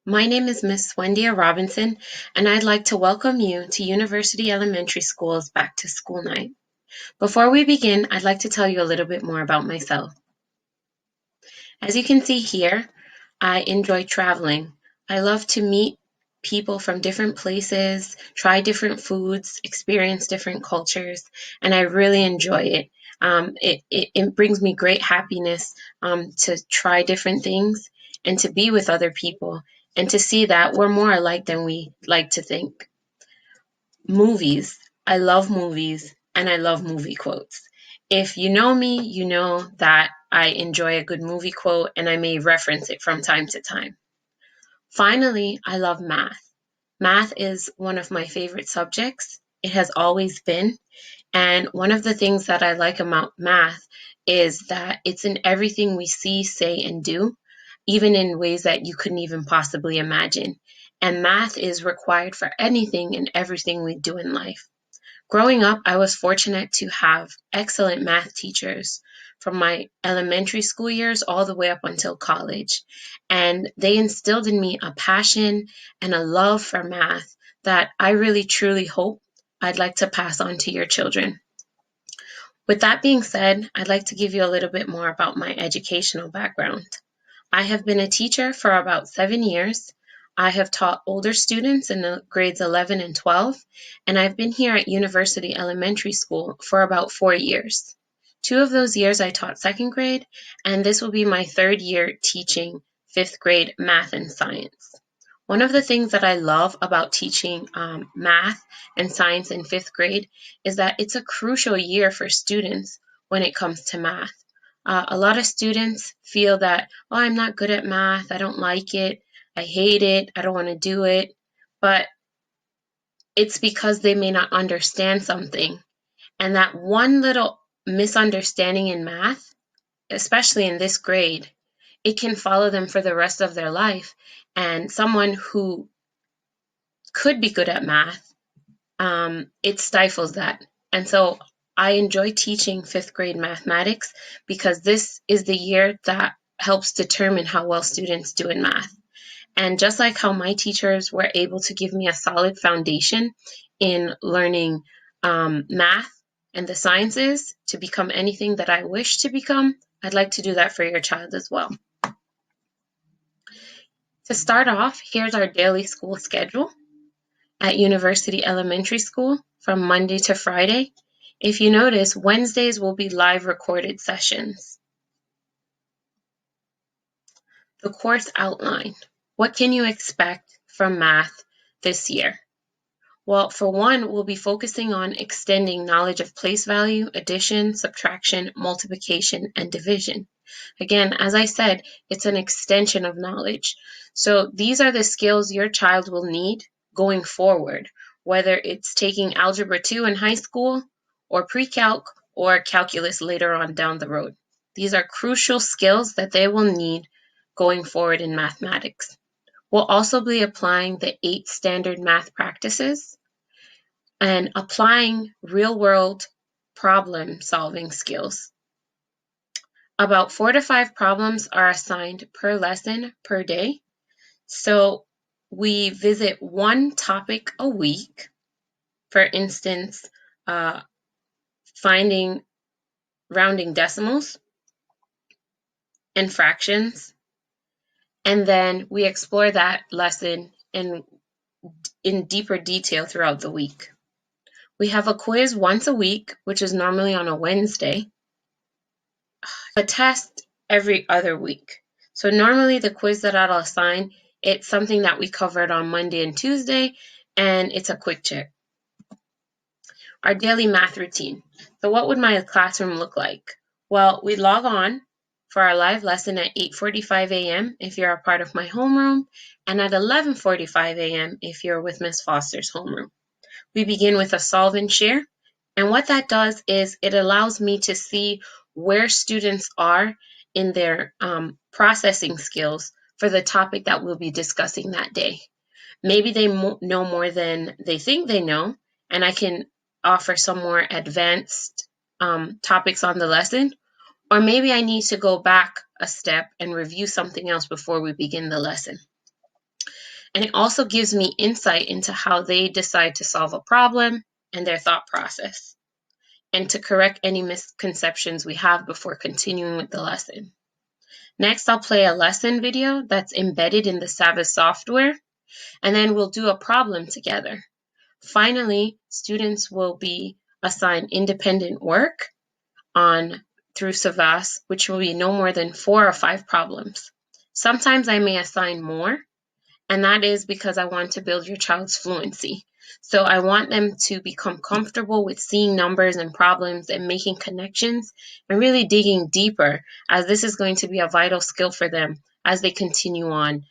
My name is Miss Wendia Robinson, and I'd like to welcome you to University Elementary School's Back to School Night. Before we begin, I'd like to tell you a little bit more about myself. As you can see here, I enjoy traveling. I love to meet people from different places, try different foods, experience different cultures, and I really enjoy it. It brings me great happiness to try different things and to be with other people and to see that we're more alike than we like to think. Movies. I love movies and I love movie quotes. If you know me, you know that I enjoy a good movie quote and I may reference it from time to time. Finally, I love math. Math is one of my favorite subjects. It has always been. And one of the things that I like about math is that it's in everything we see, say, and do, even in ways that you couldn't even possibly imagine. And math is required for anything and everything we do in life. Growing up, I was fortunate to have excellent math teachers from my elementary school years all the way up until college. And they instilled in me a passion and a love for math that I really truly hope I'd like to pass on to your children. With that being said, I'd like to give you a little bit more about my educational background. I have been a teacher for about 7 years. I have taught older students in the grades 11 and 12, and I've been here at University Elementary School for about 4 years. 2 of those years I taught second grade, and this will be my third year teaching fifth grade math and science. One of the things that I love about teaching math and science in fifth grade is that it's a crucial year for students when it comes to math. A lot of students feel that, oh, I'm not good at math, I don't like it, I hate it, I don't want to do it. But it's because they may not understand something. And that one little misunderstanding in math, especially in this grade, it can follow them for the rest of their life. And someone who could be good at math, it stifles that. And so I enjoy teaching fifth grade mathematics because this is the year that helps determine how well students do in math. And just like how my teachers were able to give me a solid foundation in learning math and the sciences to become anything that I wish to become, I'd like to do that for your child as well. To start off, here's our daily school schedule at University Elementary School from Monday to Friday. If you notice, Wednesdays will be live recorded sessions. The course outline. What can you expect from math this year? Well, for one, we'll be focusing on extending knowledge of place value, addition, subtraction, multiplication, and division. Again, as I said, it's an extension of knowledge. So these are the skills your child will need going forward, whether it's taking Algebra 2 in high school or pre-calc or calculus later on down the road. These are crucial skills that they will need going forward in mathematics. We'll also be applying the 8 standard math practices and applying real-world problem-solving skills. About 4 to 5 problems are assigned per lesson per day. So we visit one topic a week. For instance, finding rounding decimals and fractions. And then we explore that lesson in deeper detail throughout the week. We have a quiz once a week, which is normally on a Wednesday. A test every other week. So normally the quiz that I'll assign, it's something that we covered on Monday and Tuesday, and it's a quick check. Our daily math routine. So what would my classroom look like? Well, we log on for our live lesson at 8:45 a.m. if you're a part of my homeroom, and at 11:45 a.m. if you're with Miss Foster's homeroom. We begin with a solve and share, and what that does is it allows me to see where students are in their processing skills for the topic that we'll be discussing that day. Maybe they know more than they think they know, and I can offer some more advanced topics on the lesson, or maybe I need to go back a step and review something else before we begin the lesson. And it also gives me insight into how they decide to solve a problem and their thought process, and to correct any misconceptions we have before continuing with the lesson. Next, I'll play a lesson video that's embedded in the Savvas software, and then we'll do a problem together. Finally, students will be assigned independent work through Savvas, which will be no more than 4 or 5 problems. Sometimes I may assign more, and that is because I want to build your child's fluency. So I want them to become comfortable with seeing numbers and problems and making connections and really digging deeper, as this is going to be a vital skill for them as they continue on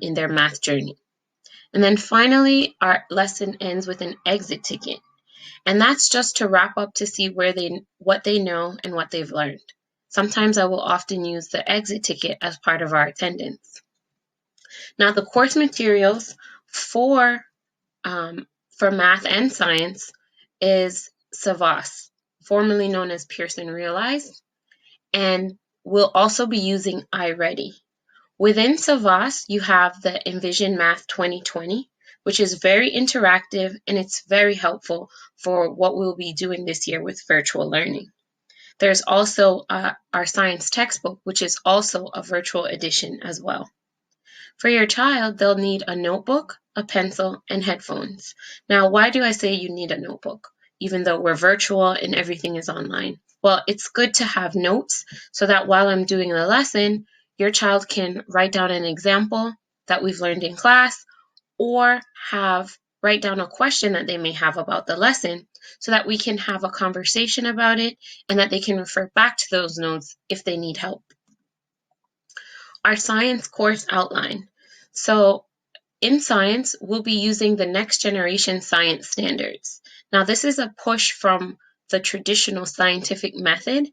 in their math journey. And then finally, our lesson ends with an exit ticket. And that's just to wrap up to see what they know and what they've learned. Sometimes I will often use the exit ticket as part of our attendance. Now, the course materials for math and science is Savvas, formerly known as Pearson Realize, and we'll also be using iReady. Within Savvas, you have the Envision Math 2020, which is very interactive and it's very helpful for what we'll be doing this year with virtual learning. There's also our science textbook, which is also a virtual edition as well. For your child, they'll need a notebook, a pencil, and headphones. Now, why do I say you need a notebook, even though we're virtual and everything is online? Well, it's good to have notes so that while I'm doing the lesson, your child can write down an example that we've learned in class, or write down a question that they may have about the lesson so that we can have a conversation about it and that they can refer back to those notes if they need help. Our science course outline. So in science, we'll be using the next generation science standards. Now, this is a push from the traditional scientific method.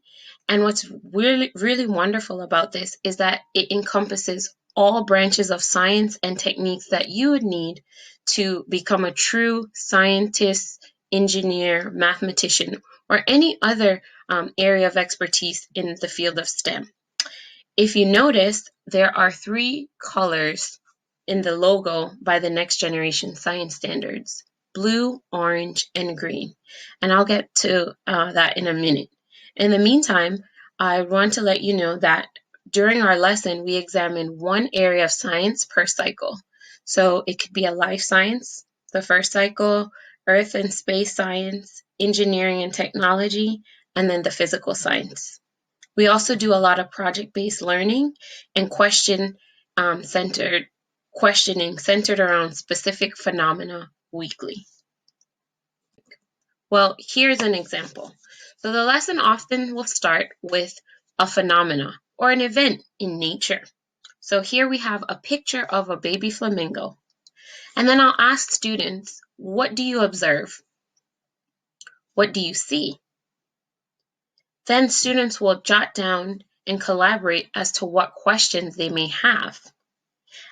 And what's really, really wonderful about this is that it encompasses all branches of science and techniques that you would need to become a true scientist, engineer, mathematician, or any other area of expertise in the field of STEM. If you notice, there are 3 colors in the logo by the next generation science standards: blue, orange, and green. And I'll get to that in a minute. In the meantime, I want to let you know that during our lesson, we examine one area of science per cycle. So it could be a life science, the first cycle, earth and space science, engineering and technology, and then the physical science. We also do a lot of project-based learning and questioning centered around specific phenomena weekly. Well, here's an example. So the lesson often will start with a phenomena or an event in nature. So here we have a picture of a baby flamingo. And then I'll ask students, what do you observe? What do you see? Then students will jot down and collaborate as to what questions they may have.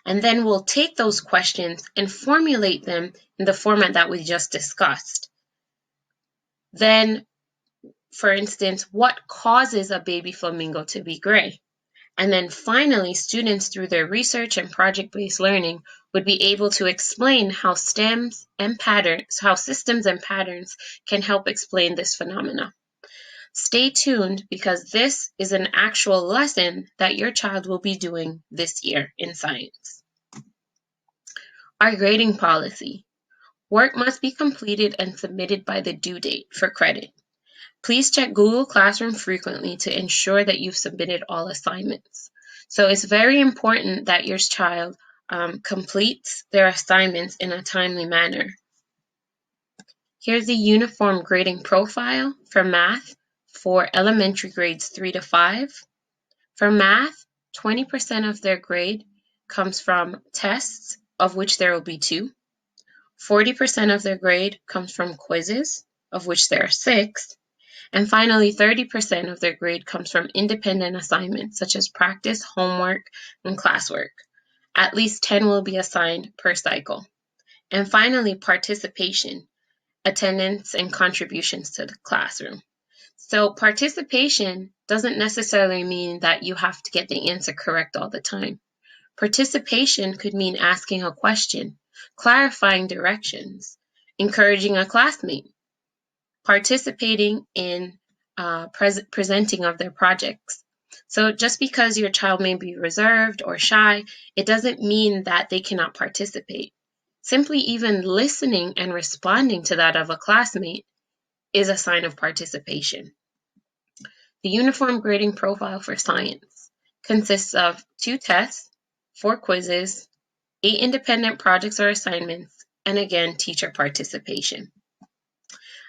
And then we'll take those questions and formulate them in the format that we just discussed. Then, for instance, what causes a baby flamingo to be gray? And then finally, students, through their research and project-based learning, would be able to explain how systems and patterns can help explain this phenomena. Stay tuned, because this is an actual lesson that your child will be doing this year in science. Our grading policy. Work must be completed and submitted by the due date for credit. Please check Google Classroom frequently to ensure that you've submitted all assignments. So it's very important that your child completes their assignments in a timely manner. Here's the uniform grading profile for math for elementary grades 3 to 5. For math, 20% of their grade comes from tests, of which there will be 2. 40% of their grade comes from quizzes, of which there are 6. And finally, 30% of their grade comes from independent assignments, such as practice, homework, and classwork. At least 10 will be assigned per cycle. And finally, participation, attendance, and contributions to the classroom. So participation doesn't necessarily mean that you have to get the answer correct all the time. Participation could mean asking a question, clarifying directions, encouraging a classmate, participating in presenting of their projects. So just because your child may be reserved or shy, it doesn't mean that they cannot participate. Simply even listening and responding to that of a classmate is a sign of participation. The uniform grading profile for science consists of 2 tests, 4 quizzes, 8 independent projects or assignments, and again, teacher participation.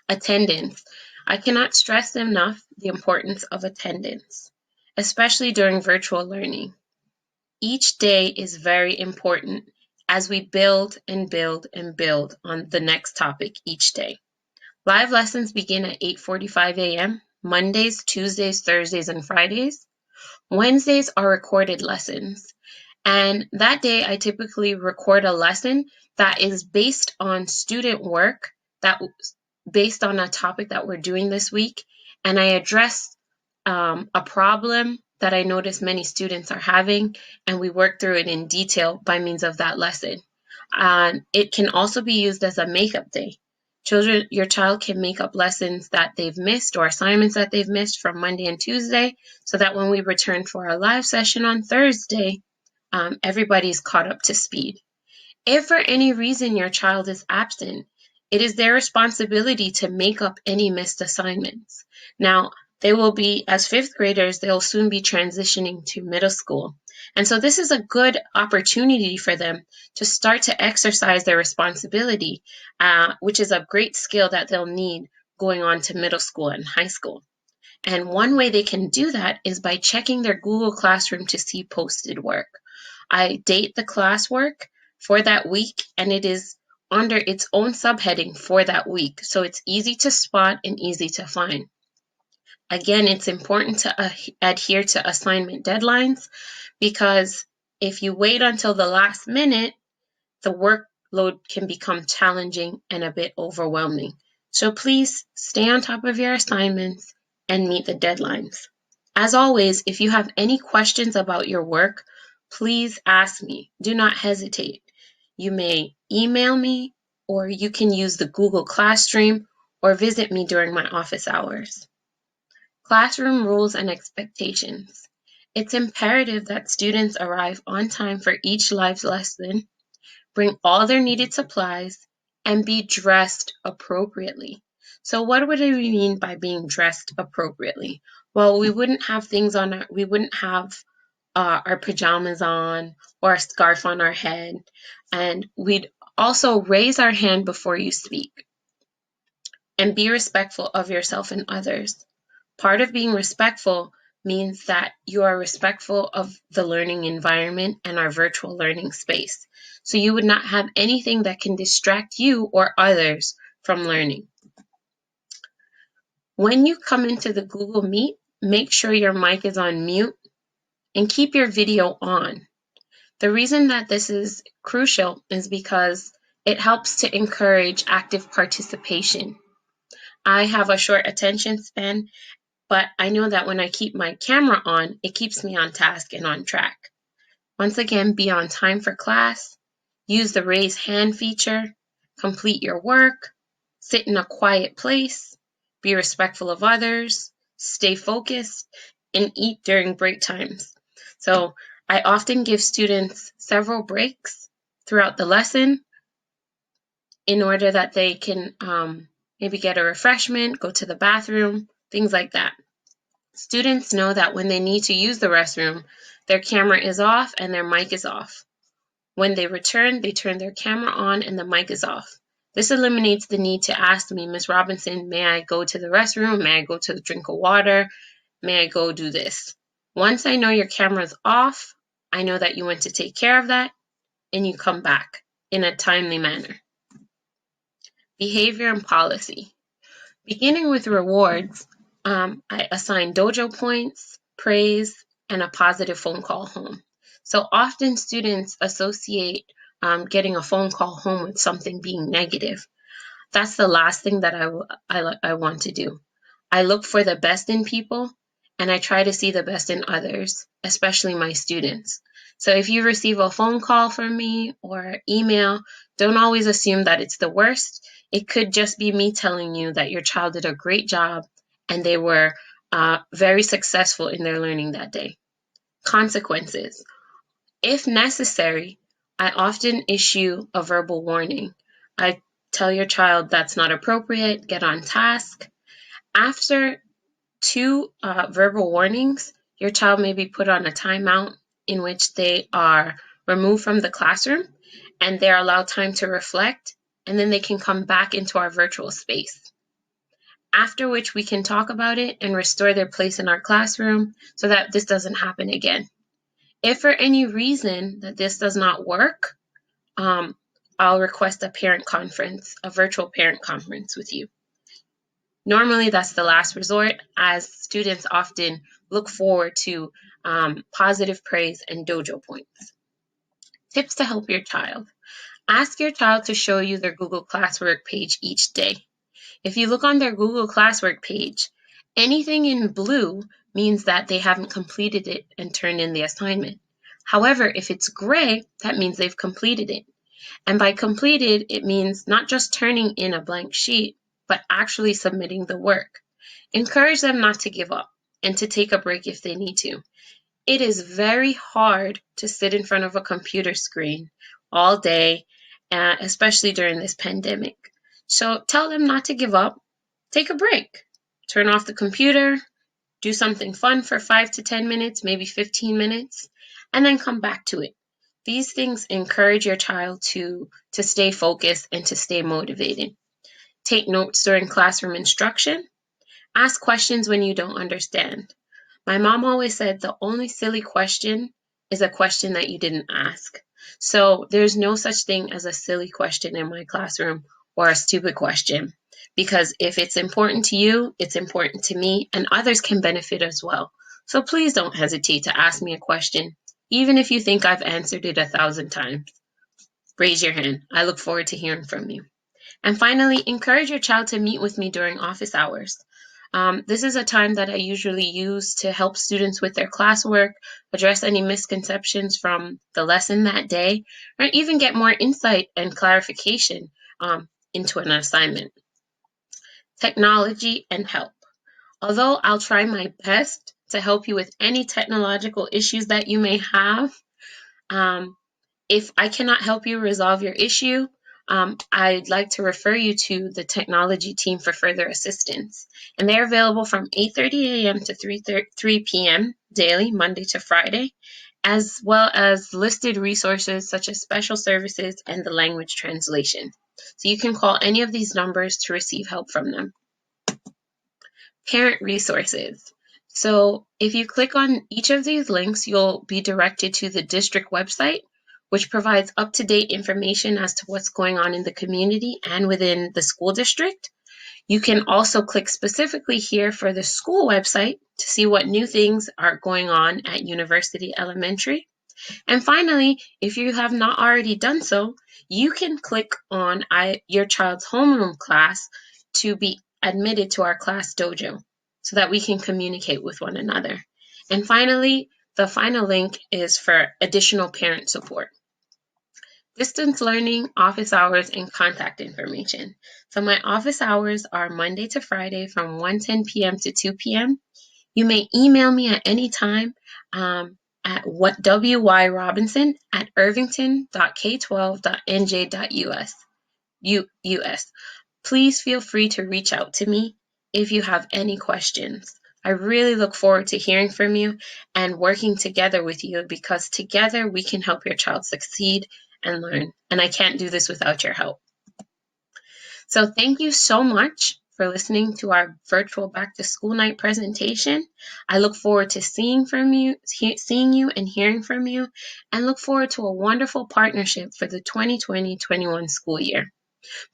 Attendance. I cannot stress enough the importance of attendance, especially during virtual learning. Each day is very important as we build and build and build on the next topic each day. Live lessons begin at 8:45 a.m., Mondays, Tuesdays, Thursdays, and Fridays. Wednesdays are recorded lessons. And that day, I typically record a lesson that is based on student work, based on a topic that we're doing this week. And I address a problem that I notice many students are having, and we work through it in detail by means of that lesson. It can also be used as a makeup day. Your child can make up lessons that they've missed or assignments that they've missed from Monday and Tuesday, so that when we return for our live session on Thursday, everybody's caught up to speed. If for any reason your child is absent, it is their responsibility to make up any missed assignments. Now, they will be, as 5th graders, they'll soon be transitioning to middle school. And so this is a good opportunity for them to start to exercise their responsibility, which is a great skill that they'll need going on to middle school and high school. And one way they can do that is by checking their Google Classroom to see posted work. I date the classwork for that week, and it is under its own subheading for that week, so it's easy to spot and easy to find. Again, it's important to adhere to assignment deadlines, because if you wait until the last minute, the workload can become challenging and a bit overwhelming. So please stay on top of your assignments and meet the deadlines. As always, if you have any questions about your work, please ask me. Do not hesitate. You may email me, or you can use the Google Classroom, or visit me during my office hours. Classroom rules and expectations. It's imperative that students arrive on time for each live lesson, bring all their needed supplies, and be dressed appropriately. So what would we mean by being dressed appropriately? Well, we wouldn't have our pajamas on or a scarf on our head, and we'd also raise our hand before you speak. And be respectful of yourself and others. Part of being respectful means that you are respectful of the learning environment and our virtual learning space. So you would not have anything that can distract you or others from learning. When you come into the Google Meet, make sure your mic is on mute and keep your video on. The reason that this is crucial is because it helps to encourage active participation. I have a short attention span, but I know that when I keep my camera on, it keeps me on task and on track. Once again, be on time for class, use the raise hand feature, complete your work, sit in a quiet place, be respectful of others, stay focused, and eat during break times. So I often give students several breaks throughout the lesson in order that they can maybe get a refreshment, go to the bathroom, things like that. Students know that when they need to use the restroom, their camera is off and their mic is off. When they return, they turn their camera on and the mic is off. This eliminates the need to ask me, Ms. Robinson, may I go to the restroom? May I go to the drink of water? May I go do this? Once I know your camera's off, I know that you went to take care of that and you come back in a timely manner. Behavior and policy. Beginning with rewards, I assign dojo points, praise, and a positive phone call home. So often students associate getting a phone call home with something being negative. That's the last thing that I want to do. I look for the best in people, and I try to see the best in others, especially my students. So if you receive a phone call from me or email, don't always assume that it's the worst. It could just be me telling you that your child did a great job and they were very successful in their learning that day. Consequences. If necessary, I often issue a verbal warning. I tell your child that's not appropriate, get on task. After 2 verbal warnings, your child may be put on a timeout in which they are removed from the classroom and they're allowed time to reflect, and then they can come back into our virtual space. After which we can talk about it and restore their place in our classroom so that this doesn't happen again. If for any reason that this does not work, I'll request a parent conference, a virtual parent conference with you. Normally, that's the last resort, as students often look forward to positive praise and dojo points. Tips to help your child. Ask your child to show you their Google Classwork page each day. If you look on their Google Classwork page, anything in blue means that they haven't completed it and turned in the assignment. However, if it's gray, that means they've completed it. And by completed, it means not just turning in a blank sheet, but actually submitting the work. Encourage them not to give up and to take a break if they need to. It is very hard to sit in front of a computer screen all day, especially during this pandemic. So tell them not to give up. Take a break. Turn off the computer, do something fun for 5 to 10 minutes, maybe 15 minutes, and then come back to it. These things encourage your child to stay focused and to stay motivated. Take notes during classroom instruction. Ask questions when you don't understand. My mom always said the only silly question is a question that you didn't ask. So there's no such thing as a silly question in my classroom or a stupid question, because if it's important to you, it's important to me, and others can benefit as well. So please don't hesitate to ask me a question, even if you think I've answered it 1,000 times. Raise your hand. I look forward to hearing from you. And finally, encourage your child to meet with me during office hours. This is a time that I usually use to help students with their classwork, address any misconceptions from the lesson that day, or even get more insight and clarification into an assignment. Technology and help. Although I'll try my best to help you with any technological issues that you may have, if I cannot help you resolve your issue, I'd like to refer you to the technology team for further assistance. And they're available from 8:30 a.m. to 3 p.m. daily, Monday to Friday, as well as listed resources such as special services and the language translation. So you can call any of these numbers to receive help from them. Parent resources. So if you click on each of these links, you'll be directed to the district website, which provides up-to-date information as to what's going on in the community and within the school district. You can also click specifically here for the school website to see what new things are going on at University Elementary. And finally, if you have not already done so, you can click on your child's homeroom class to be admitted to our class dojo so that we can communicate with one another. And finally, the final link is for additional parent support. Distance learning, office hours, and contact information. So my office hours are Monday to Friday from 1:10 p.m. to 2 p.m. You may email me at any time at wyrobinson@irvington.k12.nj.us. Please feel free to reach out to me if you have any questions. I really look forward to hearing from you and working together with you, because together we can help your child succeed and learn. And I can't do this without your help. So thank you so much for listening to our virtual back to school night presentation. I look forward to seeing you and hearing from you, and look forward to a wonderful partnership for the 2020-21 school year.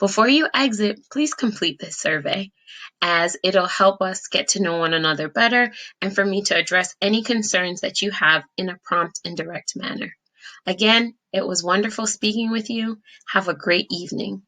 Before you exit, please complete this survey, as it'll help us get to know one another better and for me to address any concerns that you have in a prompt and direct manner. Again, it was wonderful speaking with you. Have a great evening.